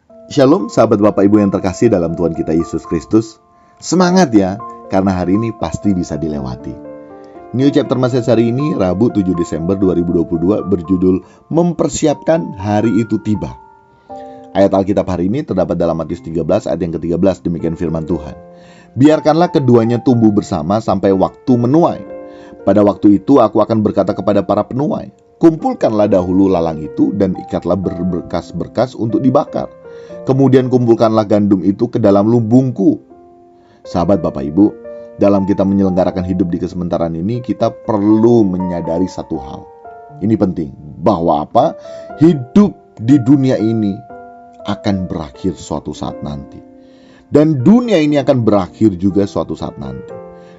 Shalom sahabat Bapak Ibu yang terkasih dalam Tuhan kita Yesus Kristus. Semangat ya, karena hari ini pasti bisa dilewati. New Chapter Message hari ini, Rabu 7 Desember 2022, berjudul Mempersiapkan Hari Itu Tiba. Ayat Alkitab hari ini terdapat dalam Matius 13 ayat yang ke-13, demikian firman Tuhan. Biarkanlah keduanya tumbuh bersama sampai waktu menuai. Pada waktu itu aku akan berkata kepada para penuai, kumpulkanlah dahulu lalang itu dan ikatlah berberkas-berkas untuk dibakar. Kemudian kumpulkanlah gandum itu ke dalam lumbungku. Sahabat Bapak Ibu, dalam kita menyelenggarakan hidup di kesementaraan ini, kita perlu menyadari satu hal. Ini penting, bahwa apa? Hidup di dunia ini akan berakhir suatu saat nanti. Dan dunia ini akan berakhir juga suatu saat nanti.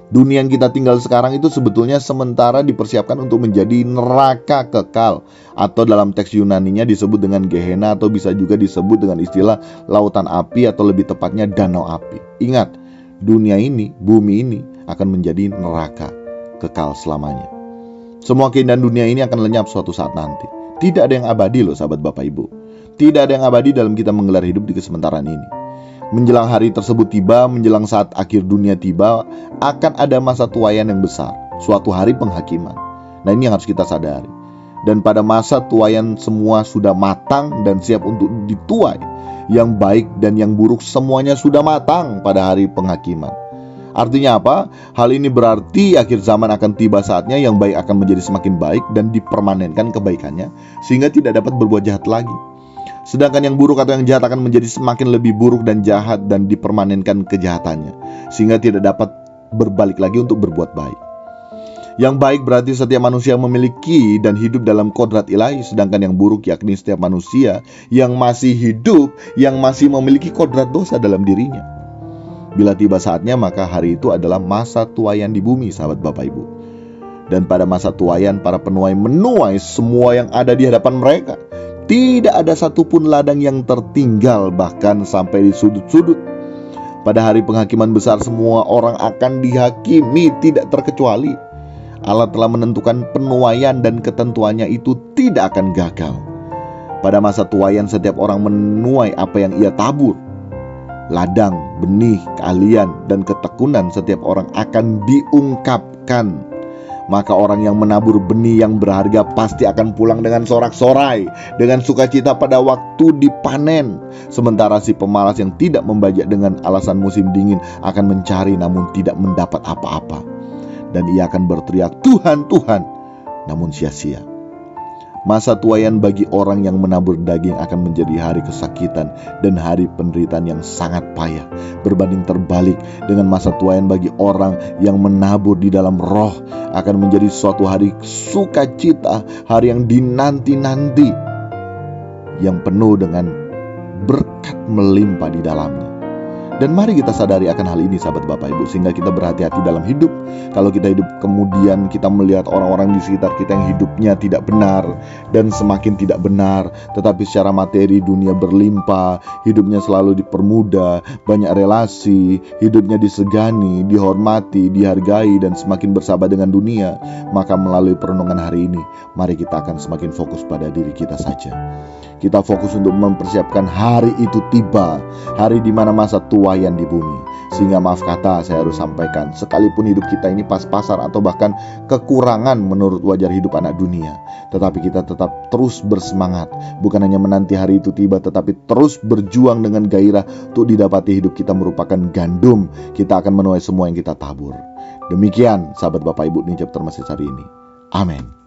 Dunia yang kita tinggal sekarang itu sebetulnya sementara dipersiapkan untuk menjadi neraka kekal, atau dalam teks Yunaninya disebut dengan Gehenna, atau bisa juga disebut dengan istilah lautan api, atau lebih tepatnya danau api. Ingat, dunia ini, bumi ini akan menjadi neraka kekal selamanya. Semua keindahan dunia ini akan lenyap suatu saat nanti. Tidak ada yang abadi loh sahabat Bapak Ibu. Tidak ada yang abadi dalam kita menggelar hidup di kesementaraan ini. Menjelang hari tersebut tiba, menjelang saat akhir dunia tiba, akan ada masa tuaian yang besar, suatu hari penghakiman. Nah, ini yang harus kita sadari. Dan pada masa tuaian semua sudah matang dan siap untuk dituai. Yang baik dan yang buruk semuanya sudah matang pada hari penghakiman. Artinya apa? Hal ini berarti akhir zaman akan tiba saatnya yang baik akan menjadi semakin baik dan dipermanenkan kebaikannya, sehingga tidak dapat berbuat jahat lagi. Sedangkan yang buruk atau yang jahat akan menjadi semakin lebih buruk dan jahat dan dipermanenkan kejahatannya, sehingga tidak dapat berbalik lagi untuk berbuat baik. Yang baik berarti setiap manusia memiliki dan hidup dalam kodrat ilahi, sedangkan yang buruk yakni setiap manusia yang masih hidup, yang masih memiliki kodrat dosa dalam dirinya. Bila tiba saatnya, maka hari itu adalah masa tuaian di bumi, sahabat Bapak Ibu. Dan pada masa tuaian, para penuai menuai semua yang ada di hadapan mereka. Tidak ada satupun ladang yang tertinggal, bahkan sampai di sudut-sudut. Pada hari penghakiman besar, semua orang akan dihakimi, tidak terkecuali. Allah telah menentukan penuaian dan ketentuannya itu tidak akan gagal. Pada masa tuaian, setiap orang menuai apa yang ia tabur. Ladang, benih, keahlian, dan ketekunan setiap orang akan diungkapkan. Maka orang yang menabur benih yang berharga pasti akan pulang dengan sorak-sorai, dengan sukacita pada waktu dipanen. Sementara si pemalas yang tidak membajak dengan alasan musim dingin akan mencari namun tidak mendapat apa-apa. Dan ia akan berteriak, Tuhan, Tuhan, namun sia-sia. Masa tuaian bagi orang yang menabur daging akan menjadi hari kesakitan dan hari penderitaan yang sangat payah, berbanding terbalik dengan masa tuaian bagi orang yang menabur di dalam roh akan menjadi suatu hari sukacita, hari yang dinanti-nanti, yang penuh dengan berkat melimpah di dalamnya. Dan mari kita sadari akan hal ini sahabat Bapak Ibu, sehingga kita berhati-hati dalam hidup. Kalau kita hidup kemudian kita melihat orang-orang di sekitar kita yang hidupnya tidak benar dan semakin tidak benar, tetapi secara materi dunia berlimpah, hidupnya selalu dipermudah, banyak relasi, hidupnya disegani, dihormati, dihargai, dan semakin bersahabat dengan dunia, maka melalui perenungan hari ini, mari kita akan semakin fokus pada diri kita saja. Kita fokus untuk mempersiapkan hari itu tiba, hari di mana masa tuaian di bumi. Sehingga maaf kata saya harus sampaikan, sekalipun hidup kita ini pas-pasan atau bahkan kekurangan menurut wajar hidup anak dunia, tetapi kita tetap terus bersemangat. Bukan hanya menanti hari itu tiba, tetapi terus berjuang dengan gairah untuk didapati hidup kita merupakan gandum. Kita akan menuai semua yang kita tabur. Demikian sahabat Bapak Ibu, New Chapter Message hari ini. Amin.